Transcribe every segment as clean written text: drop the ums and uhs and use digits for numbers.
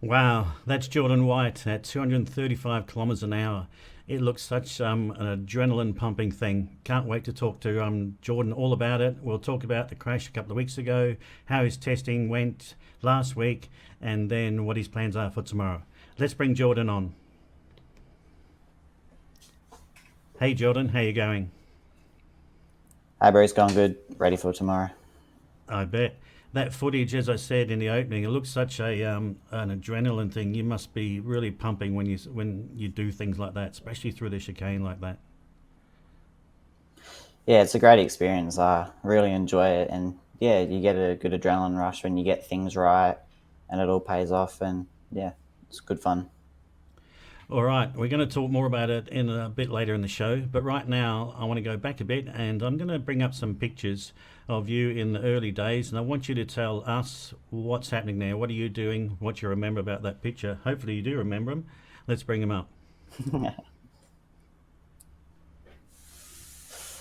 Wow, that's Jordan White at 235 kilometres an hour. It looks such an adrenaline pumping thing. Can't wait to talk to Jordan all about it. We'll talk about the crash a couple of weeks ago, how his testing went last week, and then what his plans are for tomorrow. Let's bring Jordan on. Hey Jordan, how you going? Hi, Bruce. Going good. Ready for tomorrow. I bet. That footage, as I said in the opening, it looks such a an adrenaline thing. You must be really pumping when you do things like that, especially through the chicane like that. Yeah, it's a great experience. I really enjoy it, and yeah, you get a good adrenaline rush when you get things right, and it all pays off. And yeah, it's good fun. All right, we're going to talk more about it in a bit later in the show, but right now I want to go back a bit and I'm going to bring up some pictures of you in the early days, and I want you to tell us what's happening there. What are you doing? What you remember about that picture? Hopefully you do remember them. Let's bring them up.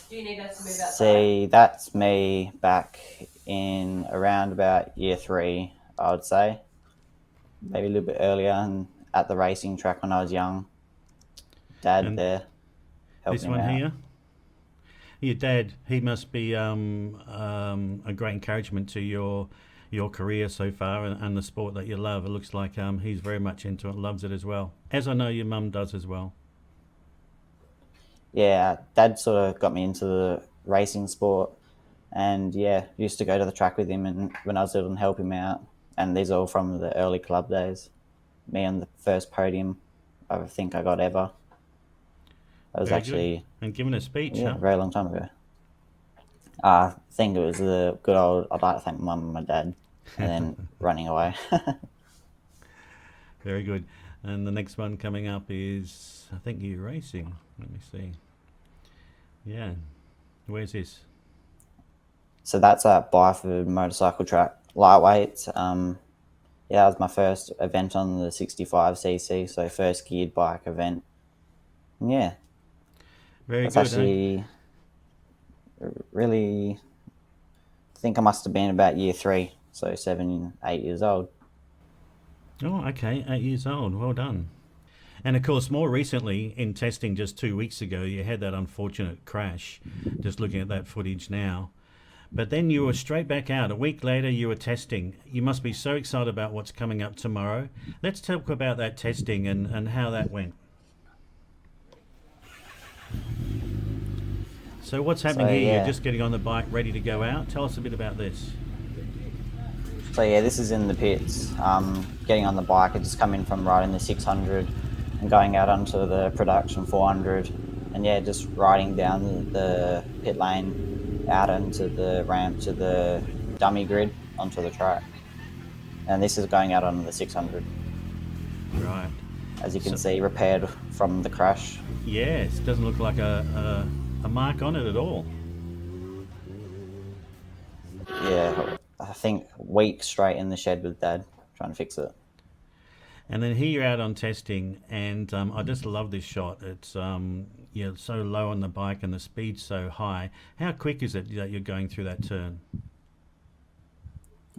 Do you need us to move outside? See, that's me back in around about year three, I would say, maybe a little bit earlier, and at the racing track when I was young. Dad And there this helping him one out. here, your dad, he must be a great encouragement to your career so far and the sport that you love. It looks like he's very much into it, loves it as well, as I know your mum does as well. Yeah, Dad sort of got me into the racing sport, and yeah, used to go to the track with him, and when I was little, and help him out. And these are all from the early club days. Me on the first podium, I think I got ever. That was Very good. actually And giving a speech, yeah, huh? a very long time ago. I think it was the good old. I'd like to thank my mum and my dad, and then running away. Very good. And the next one coming up is, I think you're racing. Let me see. Yeah. Where's this? So that's at Byford motorcycle track, lightweight. Yeah, that was my first event on the 65cc, so first geared bike event. And yeah, Very that's good, eh? actually really. I think I must have been about year three, so 7, 8 years old. Oh, okay. 8 years old. Well done. And of course, more recently in testing just 2 weeks ago, you had that unfortunate crash. Just looking at that footage now. But then you were straight back out. A week later, you were testing. You must be so excited about what's coming up tomorrow. Let's talk about that testing and how that went. So, what's happening So here? You're yeah, just getting on the bike, ready to go out. Tell us a bit about this. this is in the pits. Getting on the bike, I just come in from riding the 600 and going out onto the production 400, and yeah, just riding down the pit lane out into the ramp to the dummy grid onto the track. And this is going out on the 600, Right. as you can So, see, repaired from the crash. yes, doesn't look like a mark on it at all. Yeah, I think weeks straight in the shed with Dad trying to fix it. And then here you're out on testing, and I just love this shot. It's you're so low on the bike and the speed's so high. How quick is it that you're going through that turn?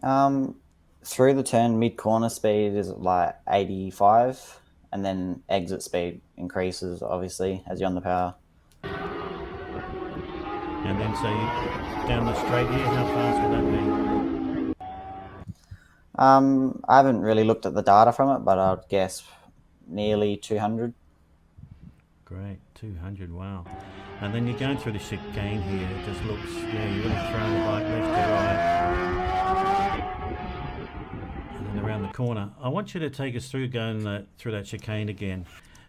Um, Through the turn, mid corner speed is like 85, and then exit speed increases obviously as you're on the power. And then so you, down the straight here, how fast would that be? I haven't really looked at the data from it, but I'd guess nearly 200. Great, 200. Wow. And then you're going through the chicane here. It just looks, yeah, you're really throwing the bike left to right, and then around the corner. I want you to take us through through that chicane again.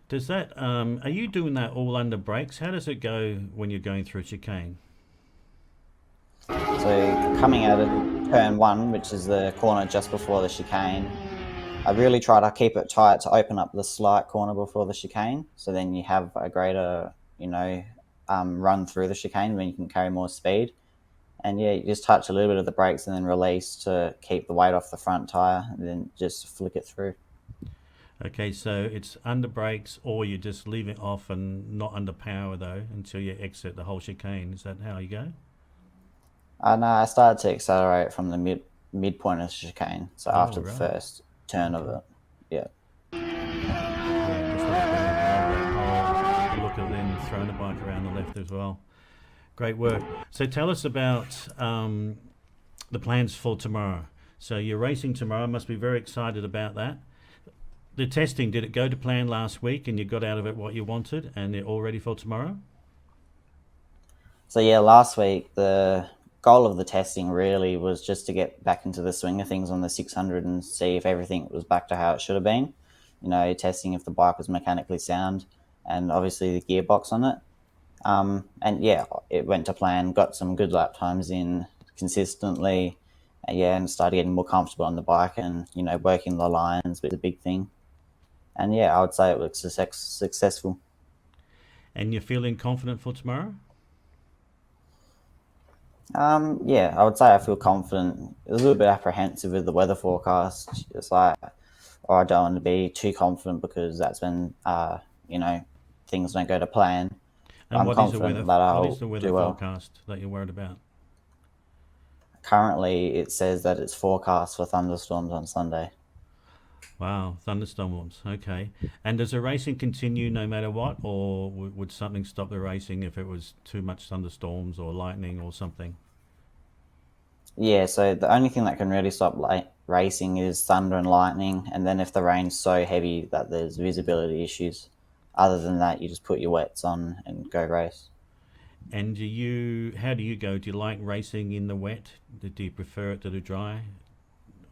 Does that? Are you doing that all under brakes? How does it go when you're going through a chicane? So coming out of turn one, which is the corner just before the chicane, I really try to keep it tight to open up the slight corner before the chicane. So then you have a greater, run through the chicane when you can carry more speed. And yeah, you just touch a little bit of the brakes and then release to keep the weight off the front tire, and then just flick it through. Okay, so it's under brakes, or you just leave it off and not under power though until you exit the whole chicane. Is that how you go? And I started to accelerate from the midpoint of the chicane, so Oh, after the right. first turn of Okay. it. Yeah. Yeah, just looks brilliant. I love that whole look of them throwing the bike around the left as well. Great work. So tell us about the plans for tomorrow. So you're racing tomorrow. Must be very excited about that. The testing, did it go to plan last week and you got out of it what you wanted and they're all ready for tomorrow? So yeah, last week the goal of the testing really was just to get back into the swing of things on the 600 and see if everything was back to how it should have been. You know, testing if the bike was mechanically sound and obviously the gearbox on it. And yeah, it went to plan. Got some good lap times in consistently. Yeah, and started getting more comfortable on the bike and working the lines was a big thing. And yeah, I would say it was successful. And you're feeling confident for tomorrow? Yeah, I would say I feel confident. A little bit apprehensive with the weather forecast. It's like, I don't want to be too confident because that's when, things don't go to plan. And I'm confident that what is I'll the weather do well. forecast that you're worried about? Currently, it says that it's forecast for thunderstorms on Sunday. Wow, thunderstorms. Okay. And does the racing continue no matter what, or would something stop the racing if it was too much thunderstorms or lightning or something? Yeah, so the only thing that can really stop racing is thunder and lightning, and then if the rain's so heavy that there's visibility issues. Other than that, you just put your wets on and go race. And how do you go? Do you like racing in the wet? Do you prefer it to the dry?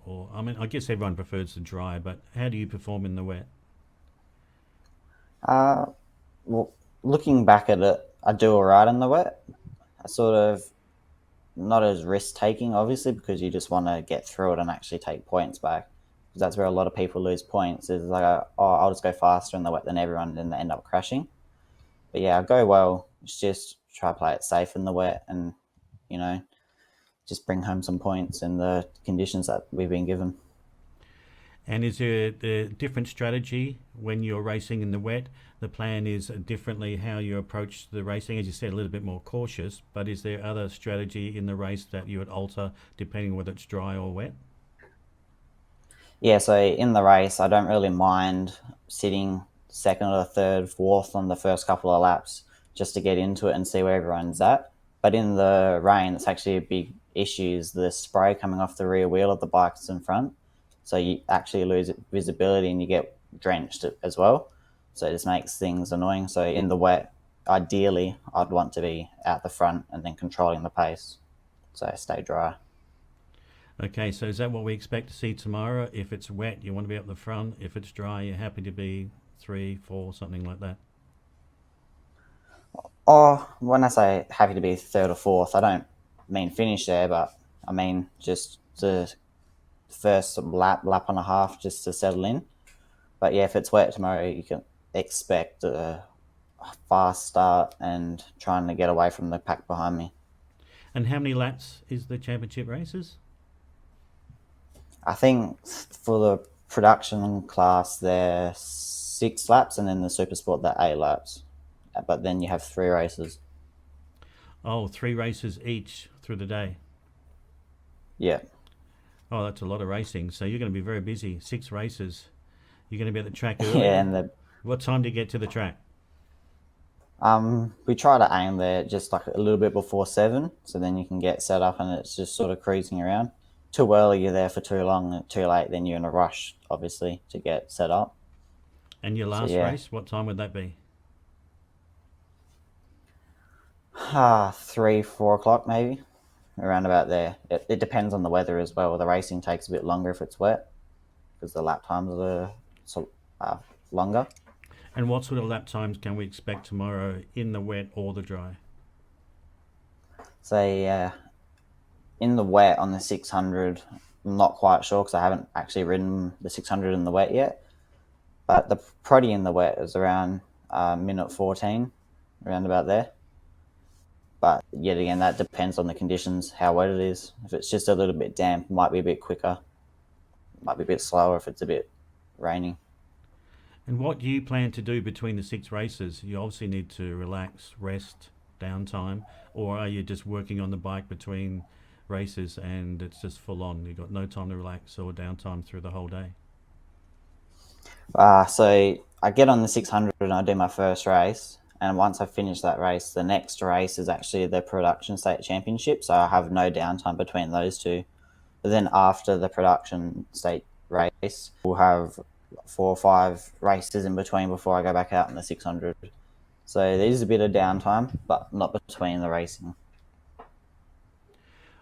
Or, I mean, I guess everyone prefers the dry, but how do you perform in the wet? Uh, well, looking back at it, I do alright in the wet. I sort of not as risk taking, obviously, because you just want to get through it and actually take points back. Because that's where a lot of people lose points. Is like, oh, I'll just go faster in the wet than everyone, and then they end up crashing. But yeah, I go well. It's just try to play it safe in the wet, and you know, just bring home some points in the conditions that we've been given. And is there a different strategy when you're racing in the wet? The plan is differently how you approach the racing, as you said, a little bit more cautious. But is there other strategy in the race that you would alter depending whether it's dry or wet? Yeah, so in the race, I don't really mind sitting second or third, fourth on the first couple of laps just to get into it and see where everyone's at. But in the rain, it's actually a big issue is the spray coming off the rear wheel of the bikes in front. So you actually lose visibility and you get drenched as well. So it just makes things annoying. So in the wet, ideally, I'd want to be out the front and then controlling the pace. So I stay dry. Okay, so is that what we expect to see tomorrow? If it's wet, you want to be up the front. If it's dry, you're happy to be 3, 4, something like that. Or when I say happy to be third or fourth, I don't mean finish there, but I mean just the first lap and a half just to settle in. But yeah, if it's wet tomorrow, you can expect a fast start and trying to get away from the pack behind me. And how many laps is the championship races? I think for the production class, they're 6 laps, and then the super sport, they're 8 laps. But then you have 3 races. Oh, 3 races each through the day. Yeah. Oh, that's a lot of racing. So you're going to be very busy. 6 races. You're going to be at the track early. Yeah, and What time do you get to the track? we try to aim there just like a little bit before 7, so then you can get set up and it's just sort of cruising around. Too early, you're there for too long. Too late, then you're in a rush, obviously, to get set up. And your last yeah. race, what time would that be? 3, 4 o'clock maybe, around about there. It depends on the weather as well. The racing takes a bit longer if it's wet because the lap times are longer. And what sort of lap times can we expect tomorrow in the wet or the dry? So in the wet on the 600, I'm not quite sure because I haven't actually ridden the 600 in the wet yet. But the Proddy in the wet is around minute 14, around about there. But yet again, that depends on the conditions, how wet it is. If it's just a little bit damp, it might be a bit quicker. It might be a bit slower if it's a bit raining. And what do you plan to do between the 6 races? You obviously need to relax, rest, downtime, or are you just working on the bike between races and it's just full on? You've got no time to relax or downtime through the whole day? So I get on the 600 and I do my first race. And once I finish that race, the next race is actually the production state championship. So I have no downtime between those two. But then after the production state race, we'll have 4 or 5 races in between before I go back out in the 600. So there is a bit of downtime, but not between the racing.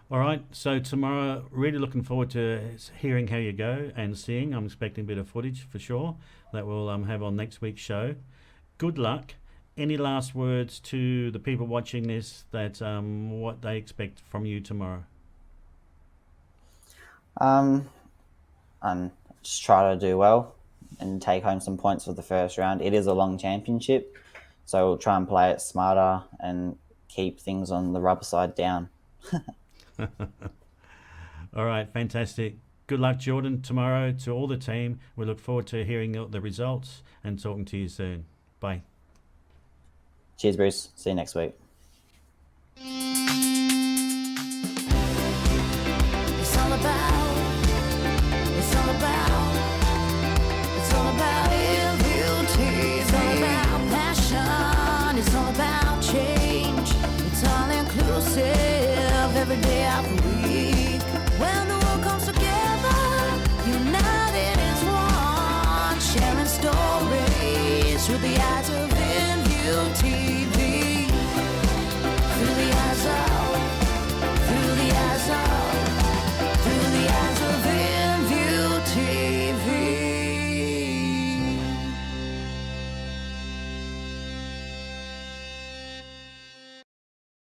All right, so tomorrow, really looking forward to hearing how you go and seeing. I'm expecting a bit of footage for sure that we'll have on next week's show. Good luck. Any last words to the people watching this that what they expect from you tomorrow? And just try to do well and take home some points for the first round. It is a long championship, so we'll try and play it smarter and keep things on the rubber side down. All right, fantastic. Good luck, Jordan, tomorrow to all the team. We look forward to hearing the results and talking to you soon. Bye. Cheers, Bruce. See you next week. It's all about, it's all about, it's all about beauty. It's all about passion. It's all about change. It's all inclusive every day of the week. When the world comes together, united as one, sharing stories through the eyes of beauty.